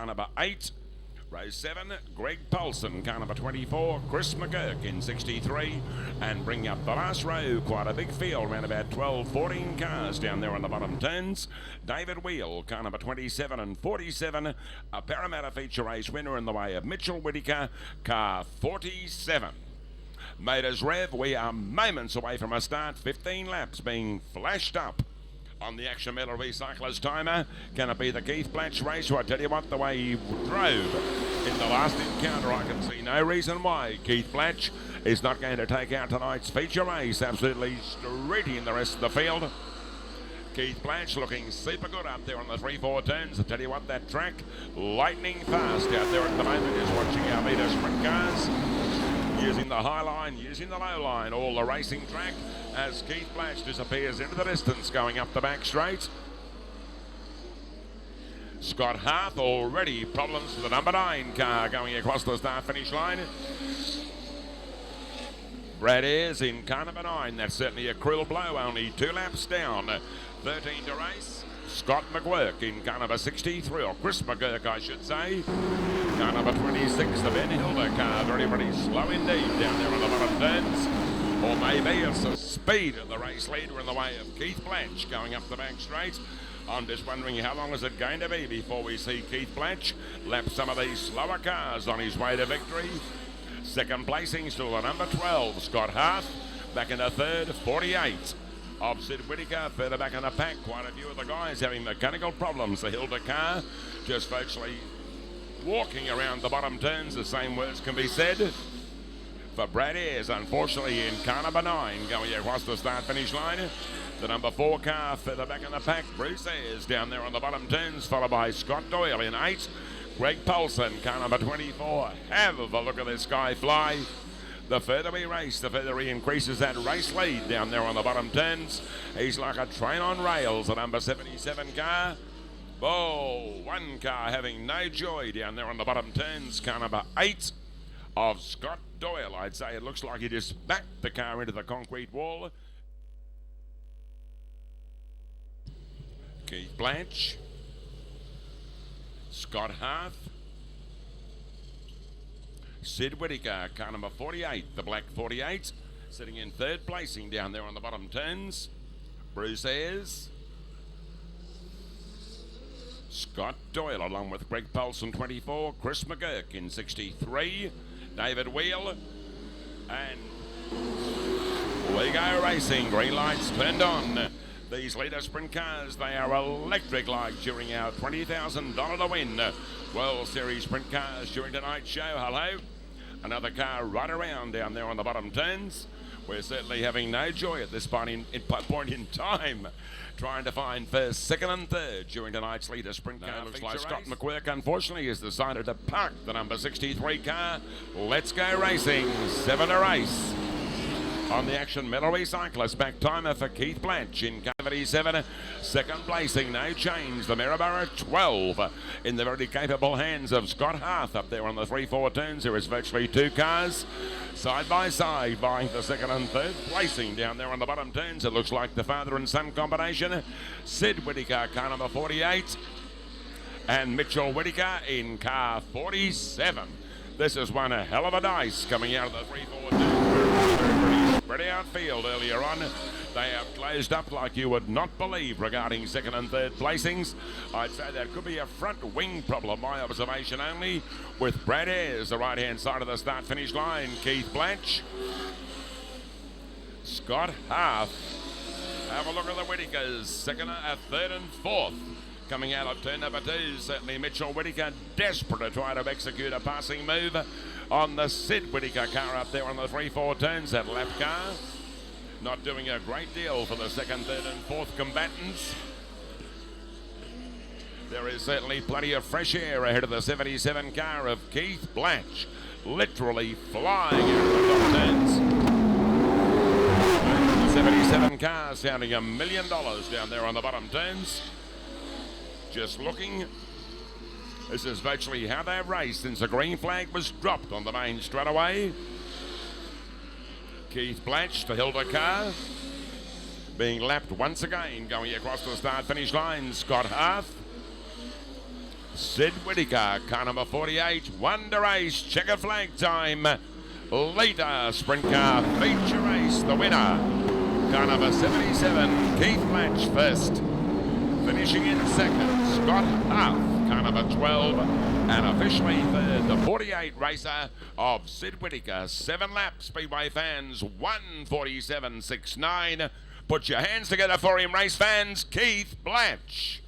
number 8. Row 7, Greg Paulson, car number 24, Chris McGurk in 63, and bring up the last row, quite a big field, around about 12, 14 cars down there on the bottom turns. David Wheel, car number 27 and 47, a Parramatta feature race winner in the way of Mitchell Whittaker, car 47. Motors Rev, we are moments away from a start, 15 laps being flashed up on the Action Medal Recyclers timer. Can it be the Keith Blatch race? Well, I tell you what, the way he drove in the last encounter, I can see no reason why Keith Blatch is not going to take out tonight's feature race. Absolutely streeting the rest of the field. Keith Blatch looking super good up there on the 3-4 turns. I tell you what, that track, lightning fast out there at the moment. Is watching our Litre sprint cars, using the high line, using the low line, all the racing track as Keith Blatch disappears into the distance going up the back straight. Scott Hart already problems for the number 9 car going across the start-finish line. Brad Ayres in car number 9. That's certainly a cruel blow, only 2 laps down. 13 to race. Scott McGurk in car number 63, or Chris McGurk I should say. Car number 26, the Ben Hilda car, very, very slow indeed down there on the bottom turns. Or maybe it's the speed of the race leader in the way of Keith Blatch going up the back straight. I'm just wondering how long is it going to be before we see Keith Blatch lap some of these slower cars on his way to victory. Second placing still the number 12, Scott Hart. Back in the third, 48 of Sid Whittaker. Further back in the pack, quite a few of the guys having mechanical problems. The Hilda car just virtually walking around the bottom turns, the same words can be said for Brad Ayres, unfortunately, in car number 9 going across the start-finish line. The number 4 car further back in the pack, Bruce Ayres down there on the bottom turns, followed by Scott Doyle in 8. Greg Paulson, car number 24. Have a look at this guy fly. The further we race, the further he increases that race lead down there on the bottom turns. He's like a train on rails, the number 77 car. Oh, one car having no joy down there on the bottom turns, car number 8 of Scott Doyle. I'd say it looks like he just backed the car into the concrete wall. Keith Blatch, Scott Hart, Sid Whittaker, car number 48, the black 48, sitting in third placing down there on the bottom turns. Bruce Ayres, Scott Doyle along with Greg Paulson 24, Chris McGurk in 63, David Wheel, and we go racing. Green lights turned on. These Litre sprint cars, they are electric like during our $20,000 to win World Series sprint cars during tonight's show. Hello. Another car right around down there on the bottom turns. We're certainly having no joy at this point in time trying to find first, second and third during tonight's Litre sprint car. Looks like Scott McGurk unfortunately has decided to park the number 63 car. Let's go racing. 7 to race on the Action Medal Recyclers. Back timer for Keith Blatch in car 77. Second placing, no change. The Maryborough 12 in the very capable hands of Scott Hart up there on the 3-4 turns. There is virtually 2 cars side by side vying for second and third placing down there on the bottom turns. It looks like the father and son combination. Sid Whittaker, car number 48, and Mitchell Whittaker in car 47. This is one hell of a dice coming out of the 3-4 turns. Pretty outfield earlier on. They have closed up like you would not believe regarding second and third placings. I'd say that could be a front wing problem, my observation only, with Brad Ayres, the right-hand side of the start-finish line. Keith Blatch, Scott Hart. Have a look at the Whittakers, second, third and fourth. Coming out of turn number 2, certainly Mitchell Whittaker, desperate to try to execute a passing move on the Sid Whittaker car up there on the 3-4 turns. That lap car not doing a great deal for the second, third and fourth combatants. There is certainly plenty of fresh air ahead of the 77 car of Keith Blatch, literally flying out of the top turns. The 77 car sounding $1 million down there on the bottom turns. Just looking, this is virtually how they've raced since the green flag was dropped on the main straightaway. Keith Blatch, the Hilda car, being lapped once again going across the start-finish line. Scott Hart, Sid Whittaker. Car number 48, Wonder Ace, checkered flag time. Litre sprint car feature race, the winner. Car number 77, Keith Blatch first. Finishing in second, Scott Huff, car number 12. And officially third, the 48 racer of Sid Whittaker. 7 laps, Speedway fans, 1:47.69. Put your hands together for him, race fans, Keith Blatch.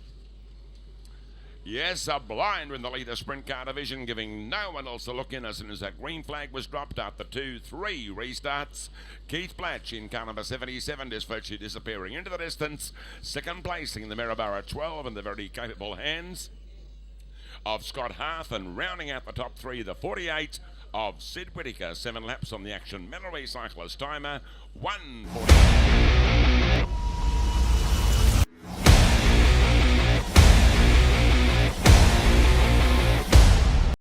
Yes, a blind in the Litre sprint car division, giving no one else a look in as soon as that green flag was dropped after 2-3 restarts. Keith Blatch in car number 77 is virtually disappearing into the distance. Second placing the Maryborough 12 in the very capable hands of Scott Harth, and rounding out the top 3, the 48 of Sid Whittaker. 7 laps on the action. Mellowy cyclist timer, 1:40.